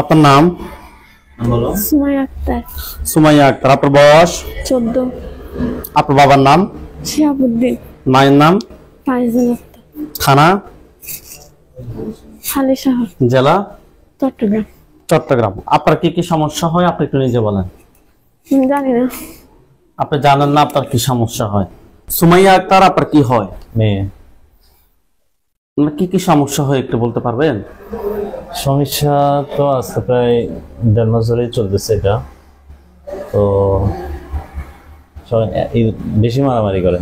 আপনার নাম? বলো। সুমাইয়া আক্তার। সুমাইয়া আক্তার। আপনার বয়স? 14। আপনার বাবার নাম? শিহাবুদ্দিন। মায়ের নাম? ফাইজুল আক্তার। থানা? হালিশহর। জেলা? চট্টগ্রাম। চট্টগ্রাম। আপনার কি কি সমস্যা হয় আপনি একটু নিজে বলেন। জানি না। আপনি জানেন না আপনার কি সমস্যা হয়? সুমাইয়া আক্তার, আপনার কি হয়? মেয়ে। কি কি সমস্যা হয় একটু বলতে পারবেন? সমস্যা তো আজকে প্রায় 1.5 মাস ধরেই চলতেছে এটা। তো বেশি মারামারি করে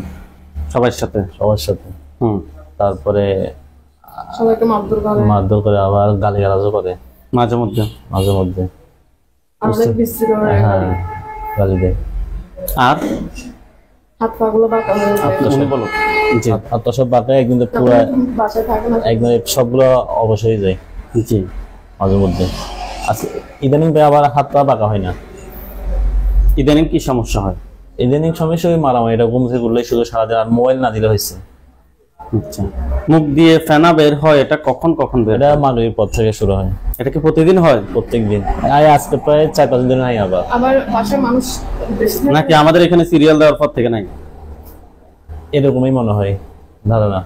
সবার সাথে? সবার সাথে। তারপরে সবাইকে মারধর করে, আবার গালিগালাজও করে মাঝে মধ্যে। হ্যাঁ, গালি দেয়। আর হাত পা গুলো বাঁকা হয়ে যায়। বলো। জি। আর তো সব বাঁকা একদিন তো পুরো বাসায় থাকে না। একদম সবগুলো অবশ্যই যায়। জি। মাঝে মধ্যে আচ্ছা, ইদানিং তো আবার হাত পা বাঁকা হয় না। ইদানিং কি সমস্যা হয়? ইদানিং সমস্যা ওই মারামারি, এটা ঘুম থেকে উঠলে শুধু সারাদিন, আর মোবাইল না দিলে হয়েছে। আচ্ছা, মুখ দিয়ে ফেনা বের হয়, এটা কখন কখন বের? এটা মাগরিবের পর থেকে শুরু হয়। এটা কি প্রতিদিন হয়? প্রত্যেক দিন। আজকে প্রায় 4-5 দিন নাই। আবার আমার বাসার মানুষ নাকি আমাদের এখানে সিরিয়াল দেওয়ার পর থেকে নাই? এরকমই মনে হয়, ধারণা।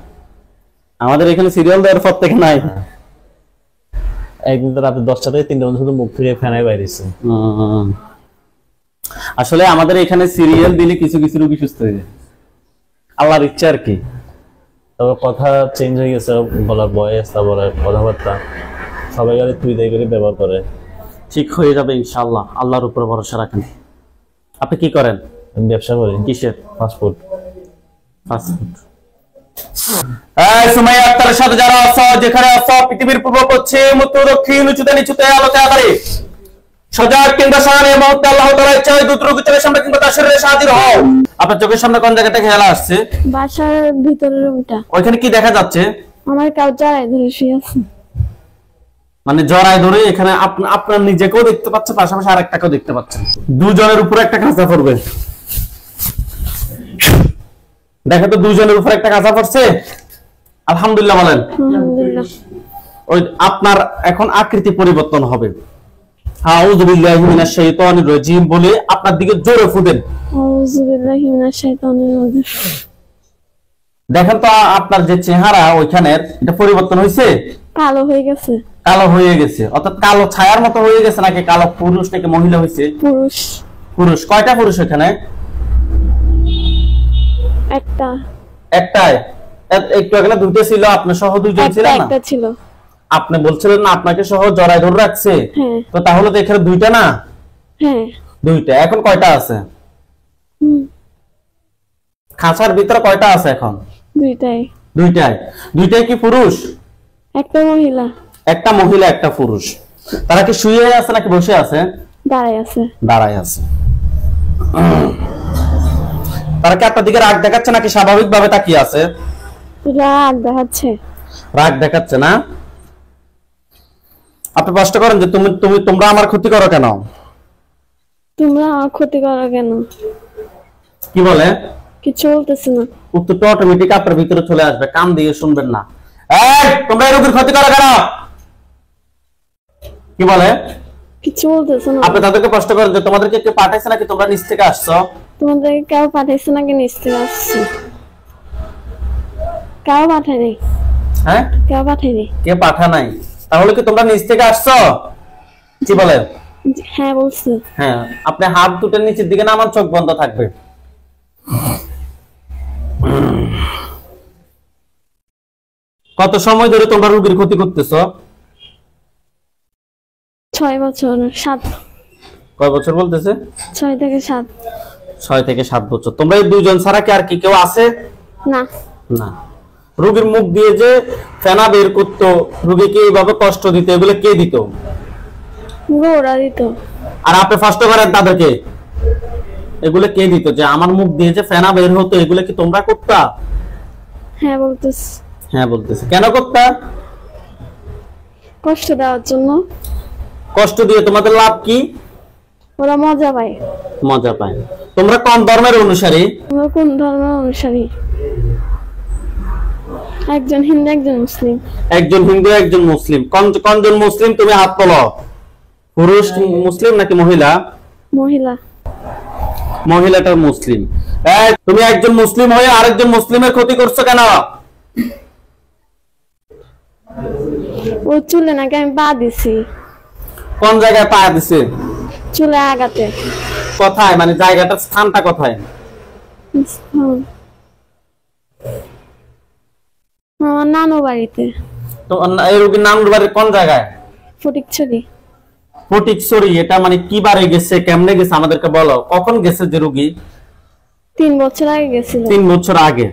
আমাদের এখানে সিরিয়াল দেওয়ার পর থেকে নাই। একদিন তো রাতে 10টা থেকে 3টা পর্যন্ত শুধু মুখ থেকে ফেনাই বাইরেছে। আসলে আমাদের এখানে সিরিয়াল দিলে কিছু কিছু রোগী সুস্থ হয়ে যায়, আল্লাহর ইচ্ছা আর কি। তবে কথা চেঞ্জ হয়ে গেছে, বলার বয়স, তারপরে কথাবার্তা সবাই গাড়ি তুই দেয় করে ব্যবহার করে। ঠিক হয়ে যাবে ইনশাআল্লাহ, আল্লাহর উপর ভরসা রাখেন। আপনি কি করেন? আমি ব্যবসা করি। কিসের? ফাস্টফুড। এই সুমাইয়া আক্তারের সাথে যারা আছো, যেখানে আছো, পৃথিবীর পূর্ব পশ্চিম উত্তর দক্ষিণ উঁচুতে নিচুতে আলোতে আধারে সজাগ কিংবা সামনে মুহূর্তে আল্লাহ তাআলার ইচ্ছায় দ্রুত চোখের সামনে কিংবা তার শরীরে হাজির হও। আপনার চোখের সামনে কোন জায়গা থেকে হেলা আসছে? বাসার ভিতরের রুমটা। ওইখানে কি দেখা যাচ্ছে? আমার কাউ জড়াই ধরে শুয়ে আছে। মানে জড়ায় ধরে এখানে আপনার নিজেকেও দেখতে পাচ্ছে, পাশাপাশি আরেকটাকেও দেখতে পাচ্ছেন। দুজনের উপরে একটা কাঁচা পড়বে। দেখো তো, দুজনের উপর একটা কাঁচা পড়ছে। আলহামদুলিল্লাহ বলেন। আলহামদুলিল্লাহ। ওই আপনার এখন আকৃতি পরিবর্তন হবে। আউযু বিল্লাহি মিনাশ শাইতানির রাজিম বলে আপনার দিকে জোরে ফুদেন। আউযু বিল্লাহি মিনাশ শাইতানির রাজিম। দেখেন তো আপনার যে চেহারা ওইখানে, এটা পরিবর্তন হয়েছে? কালো হয়ে গেছে। কালো হয়ে গেছে, অর্থাৎ কালো ছায়ার মতো হয়ে গেছে, নাকি কালো পুরুষ নাকি মহিলা হয়েছে? পুরুষ। পুরুষ। কয়টা পুরুষ এখানে? একটা। একটাই? একটু আগে না দুটো ছিল, আপনি সহ দুইজন ছিলেন না? একটা ছিল। আপনি বলছিলেন না আপনাকে সহ জড়ায় ধরে রাখছে? হ্যাঁ। তো তাহলে তো এখানে দুইটা না? হ্যাঁ। দুইটা। এখন কয়টা আছে? খাঁচার ভিতরে কয়টা আছে এখন? দুইটাই। দুইটাই। দুইটাই কি পুরুষ? একটা মহিলা। একটা মহিলা একটা পুরুষ। তারা কি শুয়ে আছে নাকি বসে আছে? দাঁড়ায় আছে। দাঁড়ায় আছে। তারা কি আপনার দিকে রাগ দেখাচ্ছে নাকি স্বাভাবিক ভাবে তাকিয়ে আছে? রাগ দেখাচ্ছে। রাগ দেখাচ্ছে না? আপনি প্রশ্ন করেন যে তোমরা আমার ক্ষতি করো কেন? তোমরা আমার ক্ষতি করো কেন? কি বলে? কিছু বলতেছে না। উত্তরটা অটোমেটিক আপনার ভিতরে চলে আসবে, কান দিয়ে শুনবেন না। এই তোমরা এই রোগীর ক্ষতি করো কেন? কি বলে? কিছু বলতেছে না। আপনি তাদেরকে প্রশ্ন করেন যে তোমাদেরকে কে পাঠাইছে নাকি তোমরা নিচ থেকে আসছো? তোমাদেরকে কেউ পাঠাইছে নাকি নিচ থেকে আসছে? কেউ পাঠায়নি। হ্যাঁ, কেউ পাঠায়নি। কে পাঠা নাই? তাহলে কি তোমরা নিচ থেকে আসছো? কি বলে? হ্যাঁ বলছে। হ্যাঁ, আপনি হাত দুটো নিচের দিকে নামান, চোখ বন্ধ থাকবে। কত সময় ধরে তোমরা রোগীর ক্ষতি করতেছো? 6 বছর 7। কয় বছর বলতেছে? 6 থেকে 7। 6 থেকে 7 বছর। তোমরা এই দুইজন ছাড়া কি আর কি কেউ আছে? না। না। রোগীর মুখ দিয়ে যে ফেনা বের করতো, রোগীকে এইভাবে কষ্ট দিত, এগুলো কে দিত? ওরা দিত। আর আপনি ফার্স্ট করেন তাদেরকে, এগুলো কে দিত? যে আমার মুখ দিয়ে যে ফেনা বের হতো, এগুলো কি তোমরা করতা? হ্যাঁ বলতেছ। হ্যাঁ বলতেছে। কেন করতা? কষ্ট দেওয়ার জন্য। কষ্ট দিয়ে তোমাদের লাভ কি? ওরা মজা পায়। মজা পায়। তোমরা কোন ধর্মের অনুসারী? আমরা কোন ধর্মের অনুসারী? একজন হিন্দু একজন মুসলিম। একজন হিন্দু একজন মুসলিম। কোনজন মুসলিম তুমি হাত তোলো। পুরুষ মুসলিম নাকি মহিলা? মহিলা। মহিলাটা মুসলিম। তুমি একজন মুসলিম হয়ে আরেকজন মুসলিমের ক্ষতি করছো কেন? ও চুলে নাকি আমি পা দিছি। কোন জায়গায় পা দিছে? চুলে আগাতে। কোথায়, মানে জায়গাটার স্থানটা কোথায়? আমার নানু বাড়িতে। তো এই রোগীর নানুর বাড়ি কোন জায়গায়? ফটিকছড়ি। ফটিকছড়ি। এটা মানে কি বারে গেছে, কেমনে গেছে আমাদেরকে বলো। কখন গেছে যে রোগী? 3 বছর আগে গেছিল। 3 বছর আগে।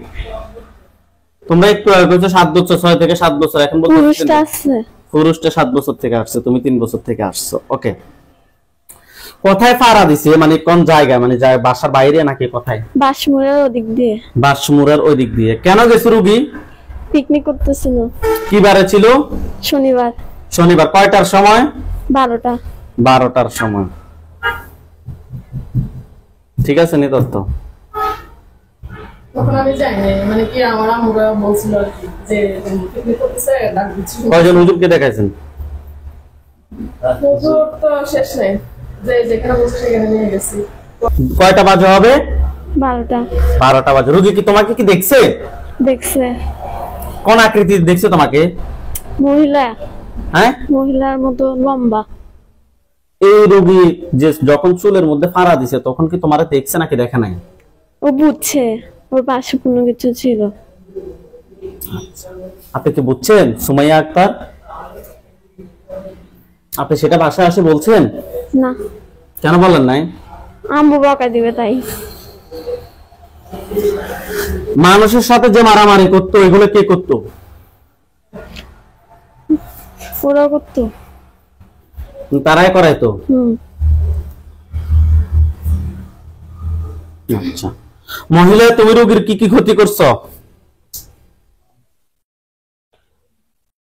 তোমরা একটু আগে বলছো 7 বছর, 6 থেকে 7 বছর, এখন বলছো পুরুষটা আছে। পুরুষটা 7 বছর থেকে আসছে, তুমি 3 বছর থেকে আসছো। ওকে, কোথায় ফাড়া দিছে, মানে কোন জায়গায়, মানে যায় বাসার বাইরে নাকি কোথায়? বাসমুড়ার ওদিক দিয়ে। বাসমুড়ার ওই দিক দিয়ে। কেন গেছে রোগী? পিকনিক করতেছিল। কি বারে ছিল? শনিবার। শনিবার। কয়টার সময়? 12টা। 12টার সময়। ঠিক আছে নি তথ্য? তখন আমি জানি মানে কি আমার আম্মুরা বলছিল আর কি যে পিকনিক করতেছে ডাক দিচ্ছি। কয়জন হুজুরকে দেখাইছেন? হুজুর তো শেষ নেই, যে যেখানে বসে সেখানে নিয়ে গেছি। কয়টা বাজে হবে? 12টা। 12টা বাজে। রোগী কি তোমাকে কি দেখছে? দেখছে। কোন আকৃতি দেখছে তোমাকে? মহিলা। হ্যাঁ, মহিলার মতো লম্বা। এই রোগী যে যখন চুলের মধ্যে ফাড়া দিছে তখন কি তোমারে দেখছে নাকি দেখে নাই? ও বুঝছে ওর পাশে কোনো কিছু ছিল। আপনি কি বুঝছেন সুমাইয়া আক্তার? আপনি সেটা বাসায় আসে বলছেন না। কেন বলেন নাই? আম্মু বকা দিবে তাই। মানুষের সাথে যে মারামারি করতো এগুলো কে করতো? ওরা করতো। তারাই করাইতো। আচ্ছা, মহিলা তুমি রোগীর কি কি ক্ষতি করছো?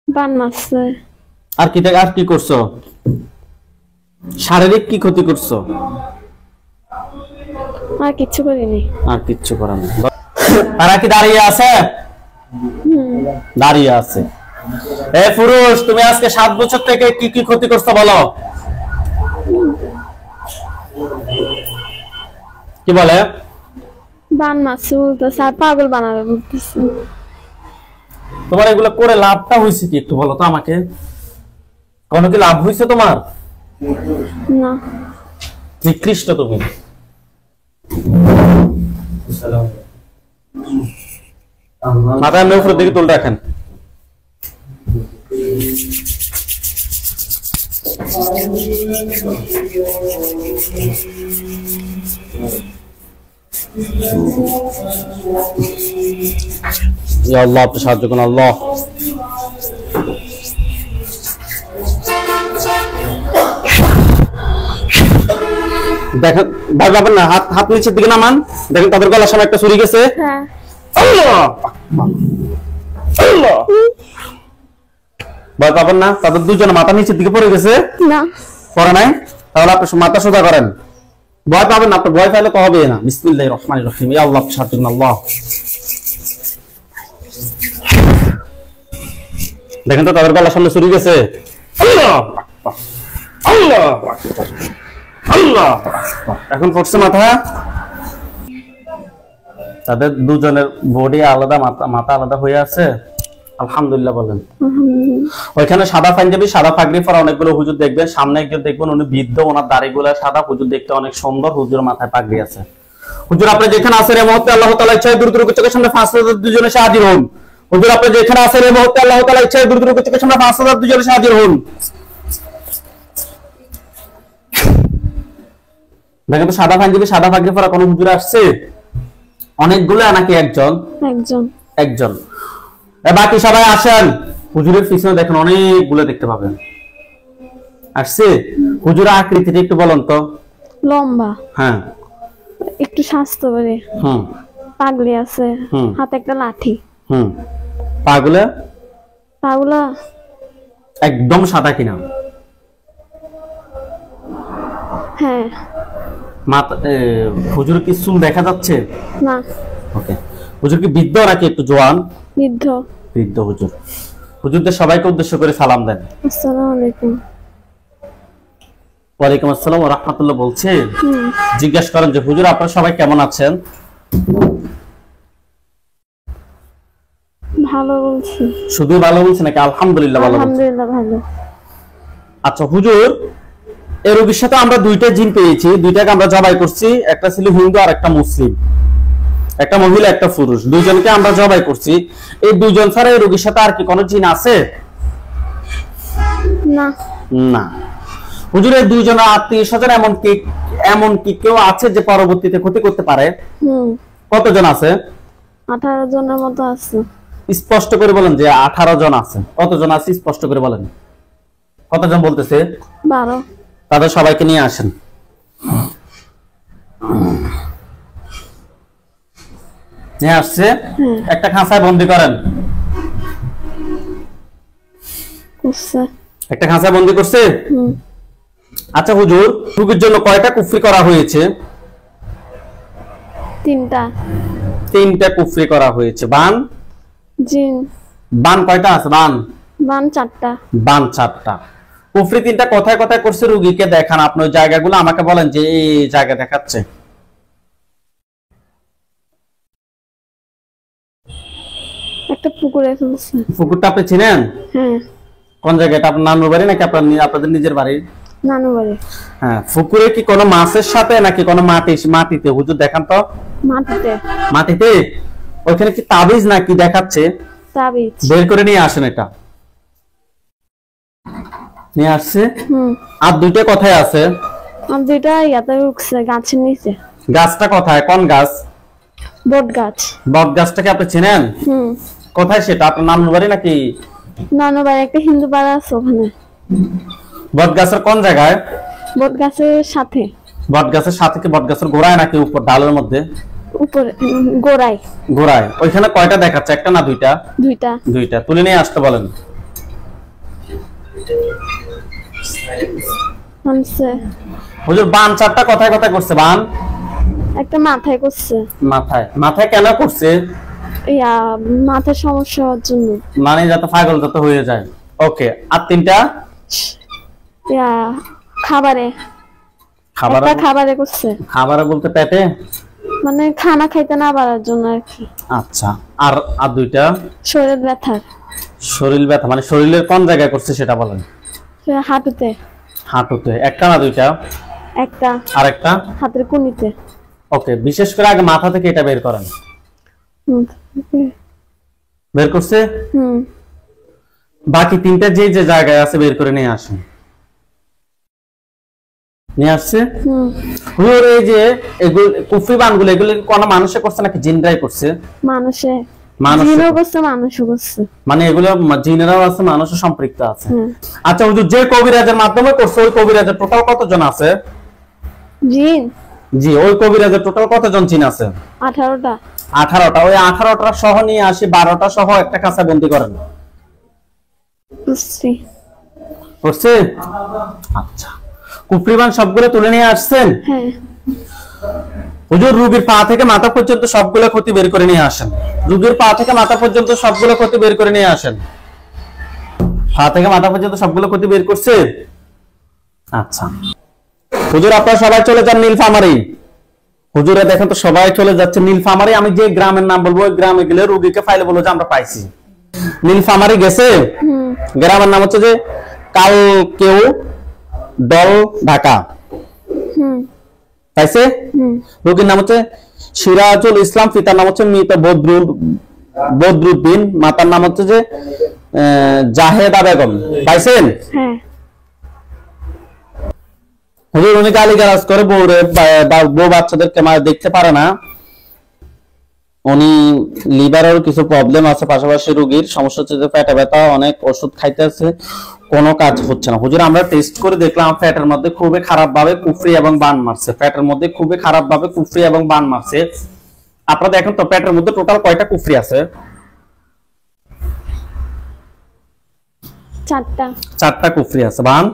বান মারছে। আর কি করছো? শারীরিক কি ক্ষতি করছো? আর কিচ্ছু করিনি। আর কিচ্ছু করার নেই। তারা কি দাঁড়িয়ে আছে? দাঁড়িয়ে আছে। এ পুরুষ, তুমি আজকে 7 বছর থেকে কি কি ক্ষতি করছো বলো? কি বলে? বান মারছে বলতেছে আর পাগল বানাবে বলতেছে। তোমার এগুলো করে লাভটা হয়েছে কি একটু বলো তো আমাকে। কোনো কি লাভ হয়েছে তোমার? না। নিকৃষ্ট তুমি। মাথায় আমি উপরের দিকে তুলে রাখেন। ইয়া আল্লাহ, আপনি সাহায্য করুন আল্লাহ। দেখেন ভাই, পাবেন না, হাত নিচের দিকে নামান। দেখেন তাদের গলার সামনে একটা ছুরি গেছে। হ্যাঁ। আল্লাহ আল্লাহ, ভয় পাবেন না, তাদের দুজনে মাথা নিচের দিকে পড়ে গেছে। না। পড়ে নাই? তাহলে আপনি মাথা সোজা করেন। ভয় পাবেন না, আপনার ভয় পাইলে তো হবে না। বিসমিল্লাহির রহমানির রহিম। ইয়া আল্লাহ, সাহায্য করুন আল্লাহ। দেখেন তো তাদের গলার সামনে ছুরি গেছে। আল্লাহ আল্লাহ আল্লাহ, এখন পড়ছে মাথা। তাদের দুজনের বডি আলাদা, মাথা আলাদা হয়ে আছে। আলহামদুলিল্লাহ বলেন। ওইখানে সাদা পাঞ্জাবি, সাদা পাগড়ি পরা অনেকগুলো হুজুর দেখবেন। সামনে একজন দেখবেন উনি বৃদ্ধ, ওনার দাড়িগুলো সাদা। হুজুর দেখতে অনেক সুন্দর। হুজুর মাথায় পাগড়ি আছে। হুজুর আপনি যেখানে আছেন এই মুহূর্তে আল্লাহ তাআলা ইচ্ছায় দ্রুত চোখের সামনে 5000 দুজনে এসে হাজির হন। হুজুর আপনি যেখানে আছেন এই মুহূর্তে আল্লাহ তাআলা ইচ্ছায় দ্রুত চোখের সামনে 5000 দুজনে এসে হাজির হন। দেখেন তো সাদা পাঞ্জাবি, সাদা পাগড়ি পরা কোন হুজুর আসছে? অনেকগুলো নাকি একজন? একজন। একজন। বাকি সবাই আসেন। হুজুরের পিছনে দেখেন অনেকগুলো দেখতে পাবেন। আসছে? হুজুরের আকৃতিটা একটু বলুন তো। লম্বা। হ্যাঁ। একটু স্বাস্থ্য করে। পাগড়ি আছে। হাতে একটা লাঠি। পাগুলা? পাগুলা একদম সাদা কিনা? হ্যাঁ। মাথা হুজুর কি চুল দেখা যাচ্ছে? না। ওকে। হুজুর কি বৃদ্ধ নাকি একটু জোয়ান? বৃদ্ধ। বৃদ্ধ হুজুর। হুজুরদের সবাইকে উদ্দেশ্য করে সালাম দেন। আসসালামু আলাইকুম। ওয়ালাইকুম আসসালাম ওয়া রাহমাতুল্লাহ বলছে। জিজ্ঞাসা করেন যে হুজুর আপনারা সবাই কেমন আছেন? ভালো বলছি। শুধু ভালো বলছে নাকি আলহামদুলিল্লাহ ভালো বলছে? আলহামদুলিল্লাহ ভালো। আচ্ছা হুজুর, এই রোগীর সাথে আমরা দুইটা জিন পেয়েছি, দুইটাকে আমরা জবাই করছি, একটা ছিল হিন্দু আর একটা মুসলিম, একটা মহিলা একটা পুরুষ, দুইজনকে আমরা জবাই করছি। এই দুইজন ছাড়া এই রোগীর সাথে আর কি কোনো জিন আছে? না না। হুজুর এই দুইজনের আত্মীয় স্বজন এমন কি কেউ আছে যে পরবর্তীতে ক্ষতি করতে পারে? কতজন আছে? 18 জনের মতো আছে। স্পষ্ট করে বলেন যে 18 জন আছে। কতজন আছে স্পষ্ট করে বলেন। কতজন বলতেছে? 12। তাদের সবাইকে নিয়ে আসেন। নিয়ে আসছে, একটা খাঁচায় বন্দি করেন। একটা খাঁচায় বন্দি করছে। আচ্ছা হুজুর, রোগীর জন্য কয়টা কুফরি করা হয়েছে? 3টা। 3টা কুফরি করা হয়েছে। বান? জিন। বান কয়টা আছে? বান 4টা। বান 4টা। কুফরি 3টা কথায় কথায় করছে, রোগীকে দেখান আপনি ওই জায়গাগুলো, আমাকে বলেন যে এই জায়গা দেখাচ্ছে। একটা পুকুরে ফেলছে। পুকুরটা আপনি চিনেন? হ্যাঁ। কোন জায়গাটা? আপনার নানুর বাড়ি নাকি আপনাদের নিজের বাড়ি? নানু বাড়ি। হ্যাঁ। পুকুরে কি কোনো মাছের সাথে নাকি কোনো মাটিতে? হুজুর দেখান তো। মাটিতে। মাটিতে? ওইখানে কি তাবিজ নাকি দেখাচ্ছে? তাবিজ। বের করে নিয়ে আসেন এটা। নিয়ে আসছে। আর 2টা কোথায় আছে? আর 2টা ইয়াতে উঠছে গাছের নিচে। গাছটা কোথায়? কোন গাছ? বট গাছ। বট গাছটাকে আপনি চেনেন? কোথায় সেটা? আপনার নানুর বাড়ি নাকি? নানু বাড়ি একটা হিন্দু পাড়া আছে ওখানে। বট গাছের কোন জায়গায়? বট গাছের সাথে। বট গাছের সাথে কি বট গাছের গোড়ায় নাকি উপর ডালের মধ্যে? উপরে গোড়ায়। গোড়ায়। ওইখানে কয়টা দেখাচ্ছে? একটা না 2টা? 2টা। 2টা। তুলে নিয়ে আসতে বলেন। হুজুর বান 4টা কথায় কথায় করছে। বান একটা মাথায় করছে। মাথায় কেন করছে? ইয়া মাথার সমস্যা হওয়ার জন্য, মানে যাতে পাগল যাতে হয়ে যায়। ওকে। আর 3টা? ইয়া খাবারে করছে। খাবারে বলতে পেটে? মানে খানা খাইতে না পারার জন্য আর কি। আচ্ছা। আর 2টা? শরীর ব্যথা। মানে শরীরের কোন জায়গায় করছে সেটা বলেন। হাঁটুতে। হাঁটুতে। একটা না 2টা? একটা। আর একটা? হাতের কুনিতে। ওকে। বিশেষ করে আগে মাথা থেকে এটা বের করেন। বের করছে? বাকি 3টা যে জায়গায় আছে বের করে নিয়ে আসেন। নিয়ে আসছে। হুজুর এই যে এগুলো কুফরি বানগুলো, এগুলো কোন মানুষে করছে নাকি জিনরাই করছে? মানুষে করছে। মানে এগুলো জিনেরাও আছে, মানুষও সম্পৃক্ত আছে। আচ্ছা হুজুর, যে কবিরাজের মাধ্যমে করছে ওই কবিরাজের টোটাল কতজন আছে? জিন? জি, ওই কবিরাজের টোটাল কতজন জিন আছে? 18টা। 18টা। ওই 18টা সহ নিয়ে আসি, 12টা সহ একটা কাঁচায় বন্দি করেন। করছে? আচ্ছা। কুফরিবান সবগুলো তুলে নিয়ে আসছেন? হ্যাঁ। হুজুর রোগীর পা থেকে মাথা পর্যন্ত সবগুলো ক্ষতি বের করে নিয়ে আসেন। রোগীর পা থেকে মাথা পর্যন্ত সবগুলো ক্ষতি বের করে নিয়ে আসেন। পা থেকে মাথা পর্যন্ত সবগুলো ক্ষতি বের করছে? আচ্ছা হুজুর, আপনারা সবাই চলে যান নীলফামারী। হুজুরে দেখেন তো সবাই চলে যাচ্ছে নীলফামারী। আমি যে গ্রামের নাম বলবো ওই গ্রামে গেলে রোগীকে ফাইলে বলবো যে আমরা পাইছি। নীলফামারী গেছে? গ্রামের নাম হচ্ছে যে কালকেউ দল ঢাকা। পাইছে? রোগীর নাম হচ্ছে সিরাজুল ইসলাম, পিতার নাম হচ্ছে মৃত বদরুদ্দিন, মাতার নাম হচ্ছে যে জাহেদা বেগম। পাইছেন? হুজুর উনি গালিগালাজ করে বউ বাচ্চাদেরকে দেখতে পারে না। উনি লিভারের কিছু প্রবলেম আছে, পাশাপাশি রোগীর সমস্যা হচ্ছে যে পেটে ব্যথা, অনেক ওষুধ খাইতে আছে, কোনো কাজ হচ্ছে না। হুজুর আমরা টেস্ট করে দেখলাম পেটের মধ্যে খুবই খারাপ ভাবে কুফরি এবং বান মারছে। পেটের মধ্যে খুবই খারাপ ভাবে কুফরি এবং বান মারছে। আপনারা দেখেন তো পেটের মধ্যে টোটাল কয়টা কুফরি আছে? 4টা। 4টা কুফরি আছে। বান?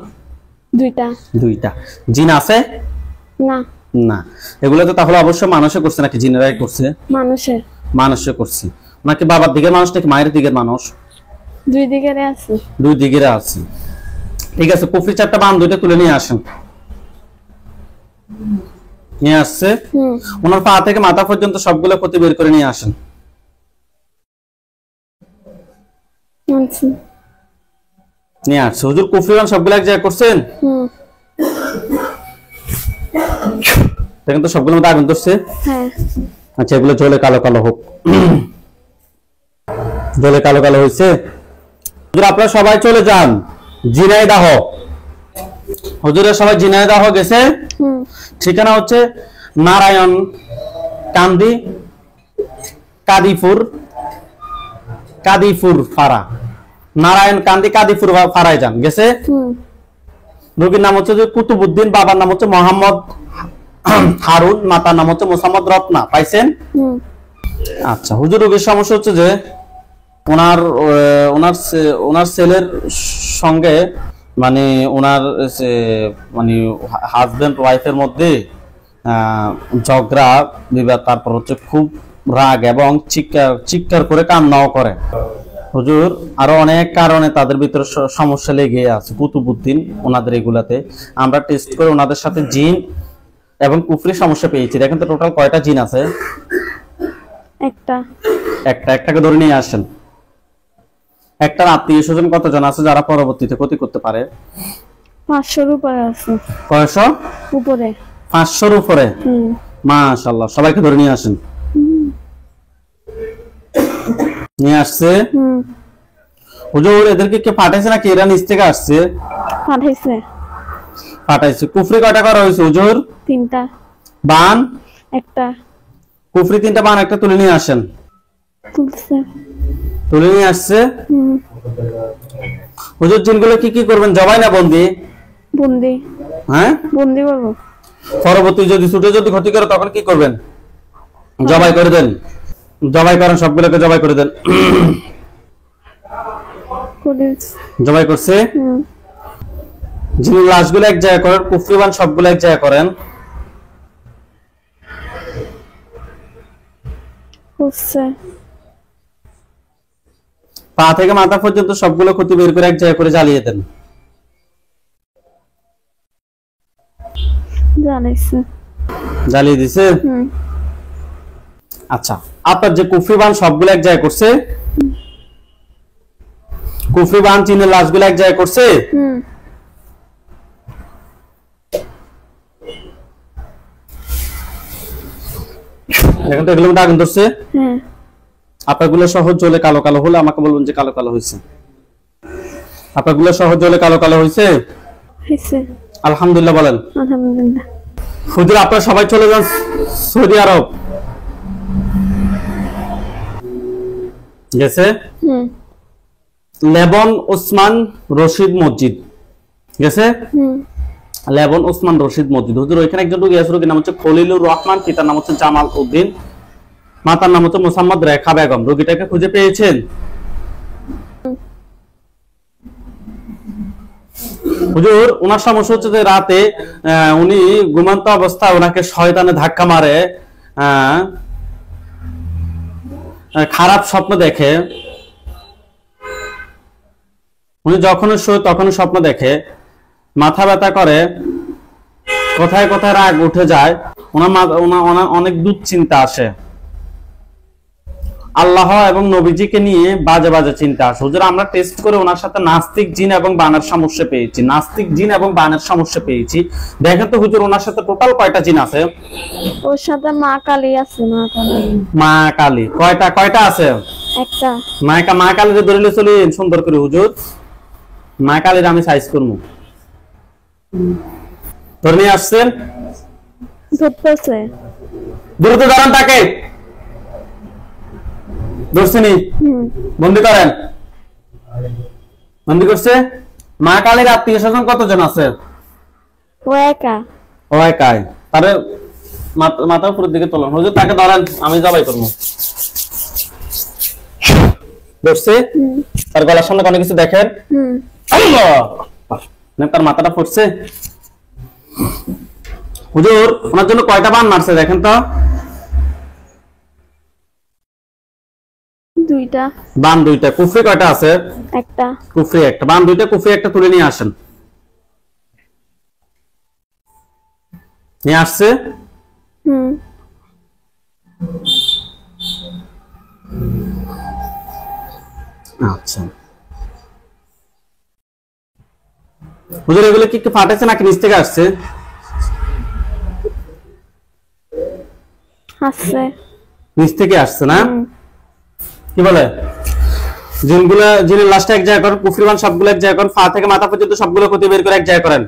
2টা। জিন আছে? না। না। এগুলো তো তাহলে অবশ্যই মানুষে করছে নাকি জিনেরাই করছে? মানুষে করছে। নাকি বাবার দিকের মানুষ নাকি মায়ের দিকের মানুষ? 2 দিকের আছে। 2 দিকের আছে। ঠিক আছে, কুফরি 4টা বান 2টা তুলে নিয়ে আসেন। নিয়ে আসছে। হুম ওনার পা থেকে মাথা পর্যন্ত সবগুলো ক্ষতি বের করে নিয়ে আসেন। আচ্ছা নিয়ে আসছে। হুজুর কুফরিবান সবগুলো এক জায়গায় করছেন। হুম দেখেন তো সবগুলোর মধ্যে আগুন ধরছে। হ্যাঁ আচ্ছা, এগুলো জ্বলে কালো কালো হোক। জ্বলে কালো কালো হয়েছে। হুজুর আপনারা সবাই চলে যান ঝিনাইদহ। হুজুরের সবাই ঝিনাইদহ গেছে। হুম ঠিকানা হচ্ছে নারায়ণ কান্দি কাদিপুর ফাড়া। নারায়ণ কান্দি কাদিপুর ফাড়ায় যান গেছে। হুম রোগীর নাম হচ্ছে যে কুতুবুদ্দিন, বাবার নাম হচ্ছে মোহাম্মদ হারুন, মাতার নাম হচ্ছে মোসাম্মদ রত্না। পাইছেন? হুম আচ্ছা, হুজুর রোগীর সমস্যা হচ্ছে যে ওনার ছেলের সঙ্গে মানে ওনার মানে হাজবেন্ড ওয়াইফের মধ্যে ঝগড়া বিবাদ, তারপর হচ্ছে খুব রাগ এবং চিৎকার করে কান্নাও করে। হুজুর আরো অনেক কারণে তাদের ভিতরে সমস্যা লেগে আছে। কুতুবুদ্দিন ওনাদের এগুলাতে আমরা টেস্ট করে ওনাদের সাথে জিন এবং কুফরি সমস্যা পেয়েছি। দেখেন তো টোটাল কয়টা জিন আছে? একটাকে ধরে নিয়ে আসেন। একটা আত্মীয় স্বজন কতজন আছে যারা পরবর্তীতে ক্ষতি করতে পারে? 500-র উপরে আছে। কয়শো? উপরে 500-র উপরে। মাশাআল্লাহ, সবাইকে ধরে নিয়ে আসেন। নিয়ে আসছে। হুজুর এদেরকে কে পাঠাইছে নাকি এরা নিচ থেকে আসছে? পাঠাইছে। কুফরি কয়টা করা হয়েছে হুজুর? 3টা। বান? একটা। কুফরি 3টা, বান একটা। তুলে নিয়ে আসেন। তুলে নিয়ে আসছে। হুজুর জিনগুলো কি কি করবেন? জবাই না বন্দি? বন্দি। হ্যাঁ বন্দি করব। পরবর্তী যদি ছুটে যদি ক্ষতি করে তখন কি করবেন? জবাই করে দেন। জবাই করেন, সবগুলোকে জবাই করে দেন। জবাই করছে। জিনের লাশগুলো এক জায়গায় করেন, কুফরিবান সবগুলো এক জায়গায় করেন। পা থেকে মাথা পর্যন্ত সবগুলো ক্ষতি বের করে এক জায়গায় করে জ্বালিয়ে দেন। জ্বালিয়ে দিছে। আচ্ছা, আপনার যে কুফরিবান সবগুলো এক জায়গায় করছে, কুফরিবান চিনের লাশগুলো এক জায়গায় করছে। এখন তো এগুলো মধ্যে আগুন ধরছে। আপনারগুলো সহজ জ্বলে কালো কালো হলে আমাকে বলবেন যে কালো কালো হয়েছে। আপনারগুলো সহজ জ্বলে কালো কালো হয়েছে। আলহামদুলিল্লাহ বলেন। আলহামদুলিল্লাহ। হুজুর আপনারা সবাই চলে যান সৌদি আরব। গেছে লেবন ওসমান রশিদ মসজিদ। গেছে লেবন ওসমান রশিদ মসজিদ। হুজুর ওইখানে একজন রোগী আছে, রোগীর নাম হচ্ছে খলিলুর রহমান, পিতার নাম হচ্ছে জামাল উদ্দিন, মাতার নাম হচ্ছে মোসাম্মদ রেখা বেগম। রোগীটাকে খুঁজে পেয়েছেন? হুজুর ওনার সমস্যা হচ্ছে যে রাতে উনি ঘুমন্ত অবস্থায় ওনাকে শয়তানে ধাক্কা মারে, খারাপ স্বপ্ন দেখে। উনি যখনই শোয় তখনই স্বপ্ন দেখে, মাথা ব্যথা করে, কোথায় কোথায় রাগ উঠে যায়, ওনার অনেক দুশ্চিন্তা আসে, আল্লাহ এবং নবীজিকে নিয়ে বাজে বাজে চিন্তা আসে। হুজুর আমরা টেস্ট করে ওনার সাথে নাস্তিক জিন এবং বানের সমস্যা পেয়েছি। নাস্তিক জিন এবং বানের সমস্যা পেয়েছি। দেখেন তো হুজুর ওনার সাথে টোটাল কয়টা জিন আছে? ওর সাথে মা কালী আছে। মা কালী কয়টা আছে? একটা। মা কালীর ধরে চলে সুন্দর করে হুজুর। মা কালীর আমি সাইজ করবো। ধরে নিয়ে আসছেন। ধরতেছে। দ্রুত দাঁড়ান তাকে। ধরছেনি? বন্দি করেন। বন্দি করছে। মা কালীর আত্মীয় স্বজন কতজন আছে? ও একা। ও একাই। তারে মাথা উপরের দিকে তোলেন। হুজুর তাকে ধরেন, আমি জবাই করবো। ধরছে। তার গলার সামনে কোনো কিছু দেখেন? তার মাথাটা ফুটছে। হুজুর ওনার জন্য কয়টা বান মারছে দেখেন তো? 2টা। বান 2টা। কুফরি কয়টা আছে? একটা। কুফরি একটা। বান 2টা, কুফরি একটা। তুলে নিয়ে আসেন। নিয়ে আসছে? আচ্ছা হুজুর এগুলো কি ফাটাইছে নাকি নিচ থেকে আসছে? আসছে নিচ থেকে আসছে না? কি বলে জিনের লাস্টে এক জায়গা করেন, কুফরিমান সবগুলো এক জায়গা করেন, পা থেকে মাথা পর্যন্ত সবগুলো ক্ষতি বের করে এক জায়গা করেন।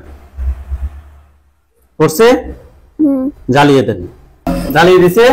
করছে? জ্বালিয়ে দেন। জ্বালিয়ে দিছে।